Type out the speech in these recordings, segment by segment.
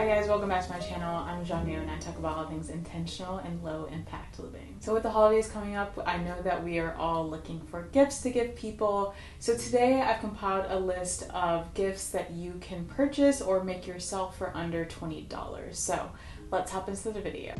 guys, welcome back to my channel. I'm Jeanne and I talk about all things intentional and low impact living. So with the holidays coming up, I know that we are all looking for gifts to give people. So today I've compiled a list of gifts that you can purchase or make yourself for under $20. So let's hop into the video.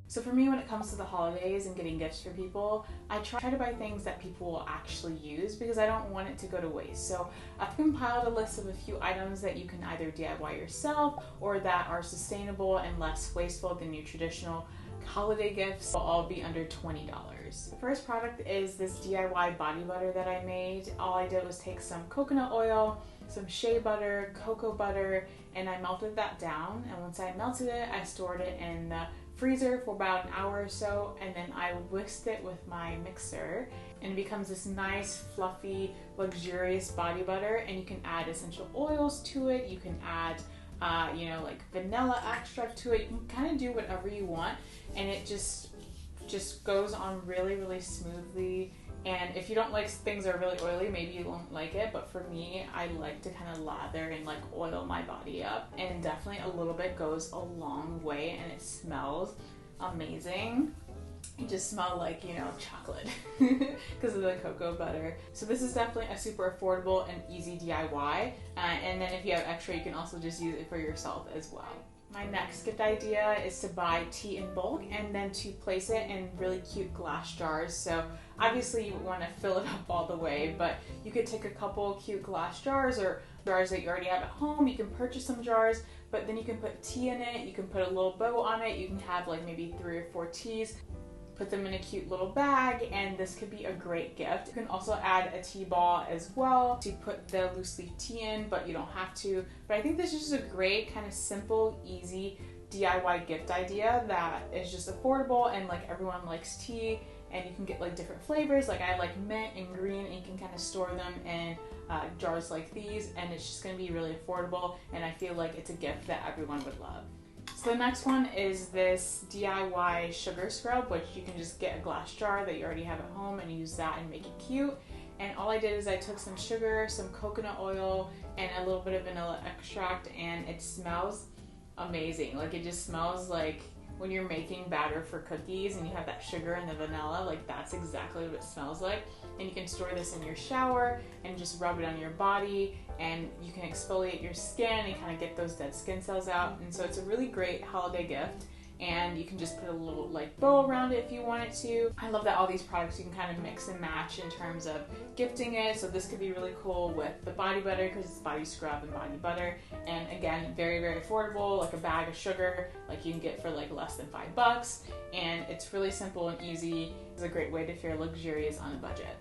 So for me, when it comes to the holidays and getting gifts for people, I try to buy things that people will actually use because I don't want it to go to waste. So I've compiled a list of a few items that you can either DIY yourself or that are sustainable and less wasteful than your traditional holiday gifts. Will all be under $20. The first product is this DIY body butter that I made. All I did was take some coconut oil, some shea butter, cocoa butter, and I melted that down. And once I melted it, I stored it in the freezer for about an hour or so, and then I whisked it with my mixer and it becomes this nice fluffy luxurious body butter. And you can add essential oils to it, you can add like vanilla extract to it. You can kind of do whatever you want, and it just goes on really smoothly. And if you don't like things that are really oily, maybe you won't like it, but for me, I like to kind of lather and like oil my body up, and definitely a little bit goes a long way, and it smells amazing. You just smell like, chocolate because of the cocoa butter. So this is definitely a super affordable and easy DIY. And then if you have extra, you can also just use it for yourself as well. My next gift idea is to buy tea in bulk and then to place it in really cute glass jars. So obviously you want to fill it up all the way, but you could take a couple cute glass jars or jars that you already have at home. You can purchase some jars, but then you can put tea in it. You can put a little bow on it. You can have like maybe 3 or 4 teas. Put them in a cute little bag, and this could be a great gift. You can also add a tea ball as well to put the loose leaf tea in, but you don't have to. But I think this is just a great kind of simple, easy DIY gift idea that is just affordable, and like everyone likes tea, and you can get like different flavors. Like I like mint and green, and you can kind of store them in jars like these, and it's just going to be really affordable, and I feel like it's a gift that everyone would love. So the next one is this DIY sugar scrub, which you can just get a glass jar that you already have at home and use that and make it cute. And all I did is I took some sugar, some coconut oil, and a little bit of vanilla extract, and it smells amazing. Like it just smells like when you're making batter for cookies and you have that sugar and the vanilla, like that's exactly what it smells like. And you can store this in your shower and just rub it on your body, and you can exfoliate your skin and kind of get those dead skin cells out. And so it's a really great holiday gift, and you can just put a little like bow around it if you wanted to. I love that all these products you can kind of mix and match in terms of gifting it. So this could be really cool with the body butter because it's body scrub and body butter. And again, very affordable, like a bag of sugar, like you can get for like less than $5. And it's really simple and easy. It's a great way to feel luxurious on a budget.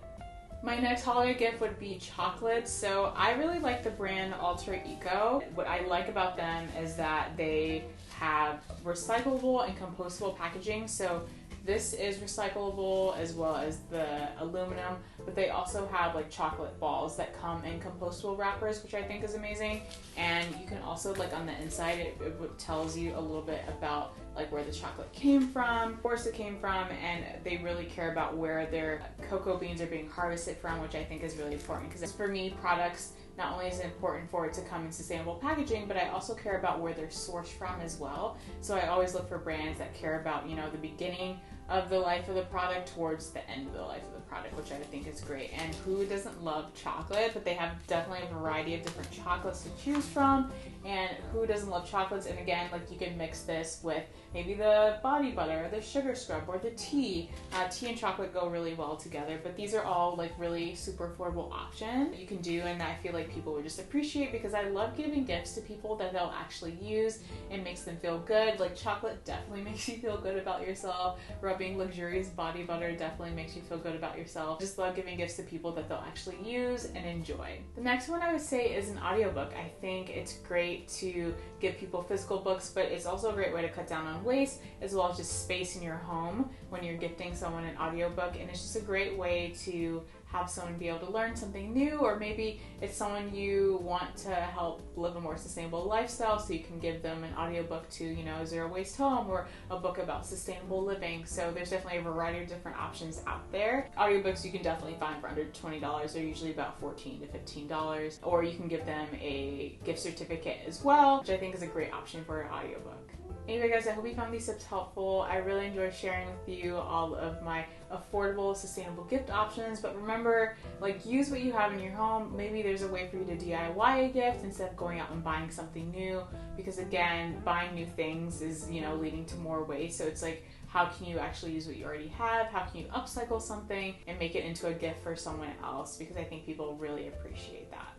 My next holiday gift would be chocolate. So I really like the brand Alter Eco. What I like about them is that they have recyclable and compostable packaging. So this is recyclable as well as the aluminum, but they also have like chocolate balls that come in compostable wrappers, which I think is amazing. And you can also, like on the inside, it tells you a little bit about like where the chocolate came from, of course it came from, and they really care about where their cocoa beans are being harvested from, which I think is really important. Because for me, products, not only is it important for it to come in sustainable packaging, but I also care about where they're sourced from as well. So I always look for brands that care about, the beginning of the life of the product towards the end of the life of the product, which I think is great. And who doesn't love chocolate? But they have definitely a variety of different chocolates to choose from. And who doesn't love chocolates? And again, like you can mix this with maybe the body butter, or the sugar scrub, or the tea. Tea and chocolate go really well together, but these are all like really super affordable options you can do, and I feel like people would just appreciate, because I love giving gifts to people that they'll actually use and makes them feel good. Like chocolate definitely makes you feel good about yourself. Rubbing luxurious body butter definitely makes you feel good about yourself. Just love giving gifts to people that they'll actually use and enjoy. The next one I would say is an audiobook. I think it's great to give people physical books, but it's also a great way to cut down on waste as well as just space in your home when you're gifting someone an audiobook. And it's just a great way to have someone be able to learn something new, or maybe it's someone you want to help live a more sustainable lifestyle, so you can give them an audiobook to, you know, Zero Waste Home, or a book about sustainable living. So there's definitely a variety of different options out there. Audiobooks you can definitely find for under $20. They're usually about $14 to $15. Or you can give them a gift certificate as well, which I think is a great option for an audiobook. Anyway guys, I hope you found these tips helpful. I really enjoy sharing with you all of my affordable, sustainable gift options. But remember, like, use what you have in your home. Maybe there's a way for you to DIY a gift instead of going out and buying something new. Because again, buying new things is, you know, leading to more waste. So it's like, how can you actually use what you already have? How can you upcycle something and make it into a gift for someone else? Because I think people really appreciate that.